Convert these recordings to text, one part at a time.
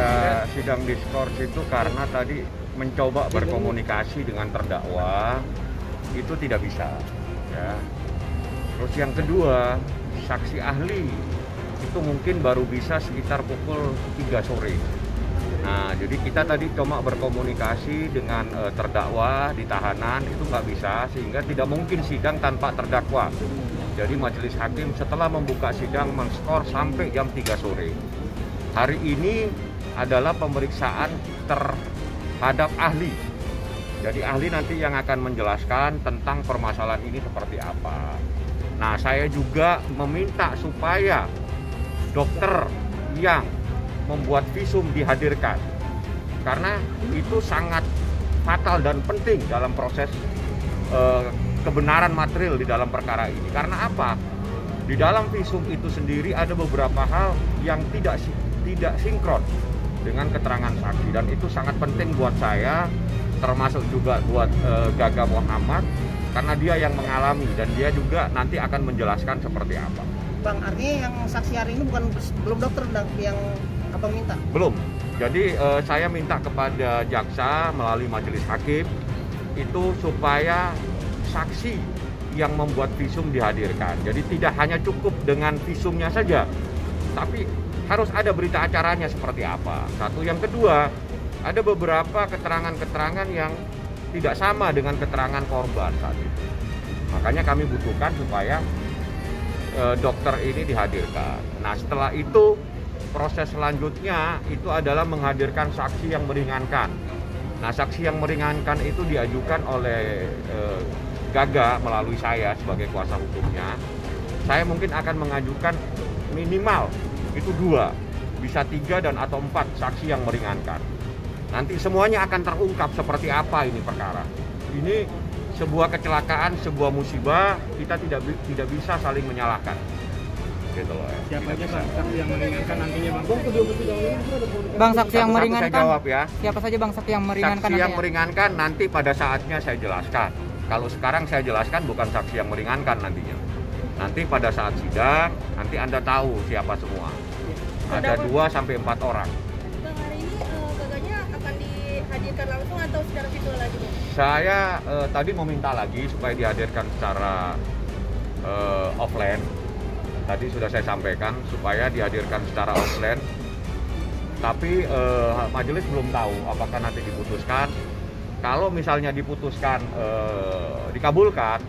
ada sidang diskors itu karena tadi mencoba berkomunikasi dengan terdakwa itu tidak bisa ya. Terus yang kedua, saksi ahli itu mungkin baru bisa sekitar pukul 3 sore. Nah, jadi kita tadi cuma berkomunikasi dengan terdakwa di tahanan itu nggak bisa, sehingga tidak mungkin sidang tanpa terdakwa. Jadi majelis hakim setelah membuka sidang menskor sampai jam 3 sore. Hari ini adalah pemeriksaan terhadap ahli. Jadi ahli nanti yang akan menjelaskan tentang permasalahan ini seperti apa. Nah, saya juga meminta supaya dokter yang membuat visum dihadirkan, karena itu sangat fatal dan penting dalam proses kebenaran material di dalam perkara ini. Karena apa? Di dalam visum itu sendiri ada beberapa hal yang tidak sinkron dengan keterangan saksi, dan itu sangat penting buat saya, termasuk juga buat Gaga Muhammad, karena dia yang mengalami dan dia juga nanti akan menjelaskan seperti apa. Bang, artinya yang saksi hari ini belum dokter yang Abang minta? Belum. Jadi saya minta kepada jaksa melalui majelis hakim itu supaya saksi yang membuat visum dihadirkan. Jadi tidak hanya cukup dengan visumnya saja, tapi harus ada berita acaranya seperti apa. Satu, yang kedua, ada beberapa keterangan-keterangan yang tidak sama dengan keterangan korban saat itu. Makanya kami butuhkan supaya dokter ini dihadirkan. Nah, setelah itu proses selanjutnya itu adalah menghadirkan saksi yang meringankan. Nah, saksi yang meringankan itu diajukan oleh Gaga melalui saya sebagai kuasa hukumnya. Saya mungkin akan mengajukan minimal itu 2, bisa 3 dan atau 4 saksi yang meringankan. Nanti semuanya akan terungkap seperti apa ini perkara. Ini sebuah kecelakaan, sebuah musibah, kita tidak bisa saling menyalahkan. Gitu loh ya. Siapa aja Bang saksi yang meringankan nantinya Bang? Bang, saksi yang meringankan. Saya jawab ya. Siapa saja Bang saksi yang meringankan? Saksi yang meringankan nanti pada saatnya saya jelaskan. Kalau sekarang saya jelaskan bukan saksi yang meringankan nantinya. Nanti pada saat sidang nanti Anda tahu siapa semua. Ada 2 sampai 4 orang. Bang, hari ini Gaganya akan dihadirkan langsung atau secara virtual lagi Bang? Saya tadi meminta lagi supaya dihadirkan secara offline. Tadi sudah saya sampaikan supaya dihadirkan secara offline. Tapi majelis belum tahu apakah nanti diputuskan. Kalau misalnya diputuskan dikabulkan,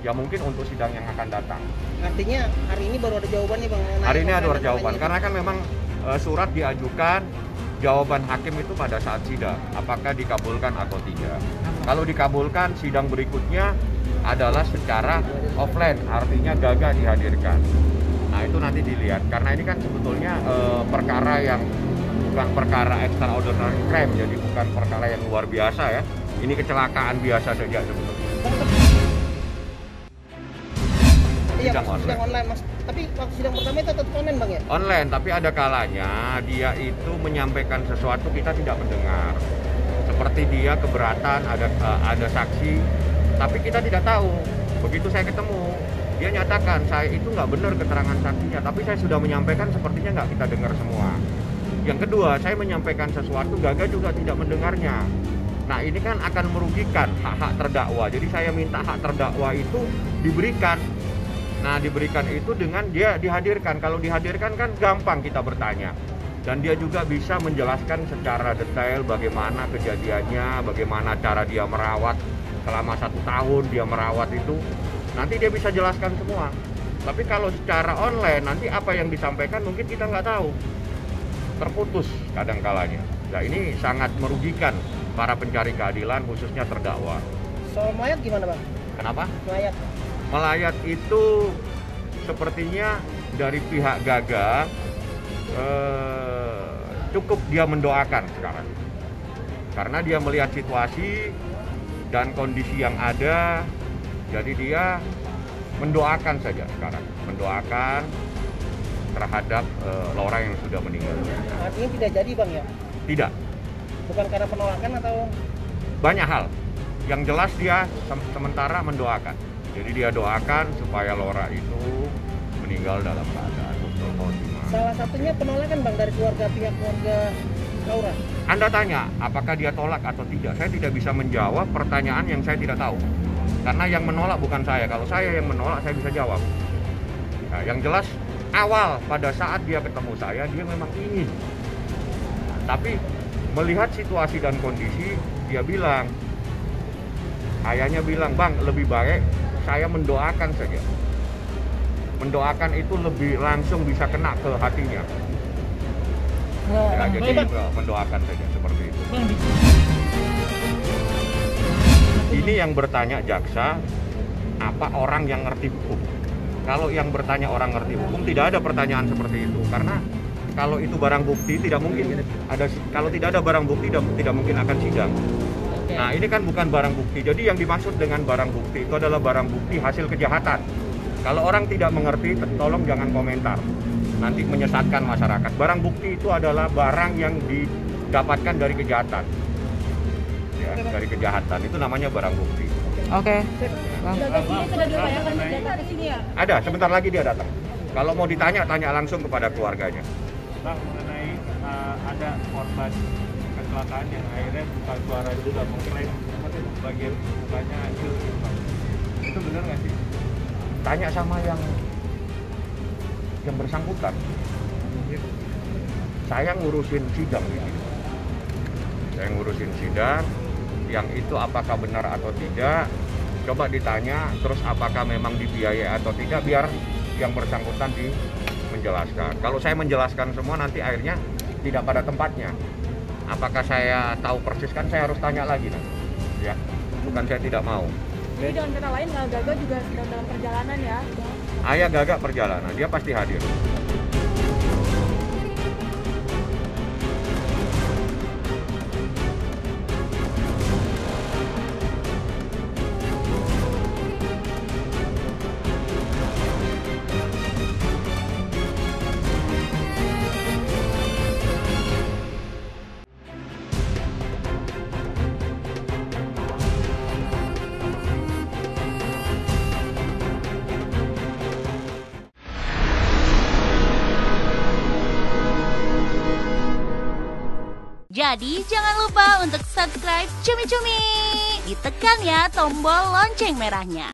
ya mungkin untuk sidang yang akan datang. Artinya hari ini baru ada jawabannya Bang? Hari ini ada jawaban, karena kan memang surat diajukan, jawaban hakim itu pada saat sidang, apakah dikabulkan atau tidak. Kalau dikabulkan, sidang berikutnya adalah secara offline, artinya Gaga dihadirkan. Nah, itu nanti dilihat, karena ini kan sebetulnya perkara yang bukan perkara extraordinary crime, jadi bukan perkara yang luar biasa ya. Ini kecelakaan biasa saja sebetulnya. Iya, sidang online Mas. Tapi waktu sidang pertama itu tetap online Bang ya? Online, tapi ada kalanya dia itu menyampaikan sesuatu kita tidak mendengar. Seperti dia keberatan, ada saksi, tapi kita tidak tahu. Begitu saya ketemu, dia nyatakan saya itu nggak benar keterangan saksinya, tapi saya sudah menyampaikan, sepertinya nggak kita dengar semua. Yang kedua, saya menyampaikan sesuatu, Gaga juga tidak mendengarnya. Nah, ini kan akan merugikan hak-hak terdakwa. Jadi saya minta hak terdakwa itu diberikan. Nah, diberikan itu dengan dia dihadirkan. Kalau dihadirkan kan gampang kita bertanya. Dan dia juga bisa menjelaskan secara detail bagaimana kejadiannya, bagaimana cara dia merawat selama 1 tahun dia merawat itu. Nanti dia bisa jelaskan semua. Tapi kalau secara online, nanti apa yang disampaikan mungkin kita nggak tahu. Terputus kadang-kalanya. Nah, ini sangat merugikan para pencari keadilan, khususnya terdakwa. Soal mayat gimana Bang? Kenapa? Mayat. Melayat itu sepertinya dari pihak Gaga cukup dia mendoakan sekarang, karena dia melihat situasi dan kondisi yang ada, jadi dia mendoakan saja sekarang, mendoakan terhadap Laura yang sudah meninggal. Artinya tidak jadi Bang ya? Tidak. Bukan karena penolakan atau? Banyak hal. Yang jelas dia sementara mendoakan. Jadi dia doakan supaya Laura itu meninggal dalam keadaan husnul khotimah. Salah satunya penolakan Bang dari pihak keluarga Laura. Anda tanya, apakah dia tolak atau tidak? Saya tidak bisa menjawab pertanyaan yang saya tidak tahu. Karena yang menolak bukan saya. Kalau saya yang menolak, saya bisa jawab. Nah, yang jelas, awal pada saat dia ketemu saya, dia memang ingin. Tapi melihat situasi dan kondisi, dia bilang, ayahnya bilang, Bang, lebih baik saya mendoakan saja. Mendoakan itu lebih langsung bisa kena ke hatinya. Ya, jadi mendoakan saja seperti itu. Ini yang bertanya jaksa, apa orang yang ngerti hukum? Kalau yang bertanya orang ngerti hukum, tidak ada pertanyaan seperti itu. Karena kalau itu barang bukti, tidak mungkin ada. Kalau tidak ada barang bukti, tidak mungkin akan sidang. Nah, ini kan bukan barang bukti. Jadi yang dimaksud dengan barang bukti itu adalah barang bukti hasil kejahatan. Kalau orang tidak mengerti, tolong jangan komentar. Nanti menyesatkan masyarakat. Barang bukti itu adalah barang yang didapatkan dari kejahatan. Ya, dari kejahatan. Itu namanya barang bukti. Oke. Bang. Gagasnya sudah diupayakan datang di sini ya? Ada, sebentar lagi dia datang. Kalau mau ditanya, tanya langsung kepada keluarganya. Bang, mengenai ada korban kecelakaan yang akhirnya buka suara juga mengklaim bagian mukanya hancur, Bang. Itu benar nggak sih? Tanya sama yang bersangkutan. Saya ngurusin sidang ini. Saya ngurusin sidang. Yang itu apakah benar atau tidak? Coba ditanya. Terus apakah memang dibiayai atau tidak? Biar yang bersangkutan menjelaskan. Kalau saya menjelaskan semua, nanti akhirnya tidak pada tempatnya. Apakah saya tahu persis? Kan saya harus tanya lagi nanti. Ya, bukan saya tidak mau. Jadi dengan kata lain, Gaga juga sedang dalam perjalanan ya? Ayah Gaga perjalanan, dia pasti hadir. Jadi jangan lupa untuk subscribe Cumi Cumi. Ditekan ya tombol lonceng merahnya.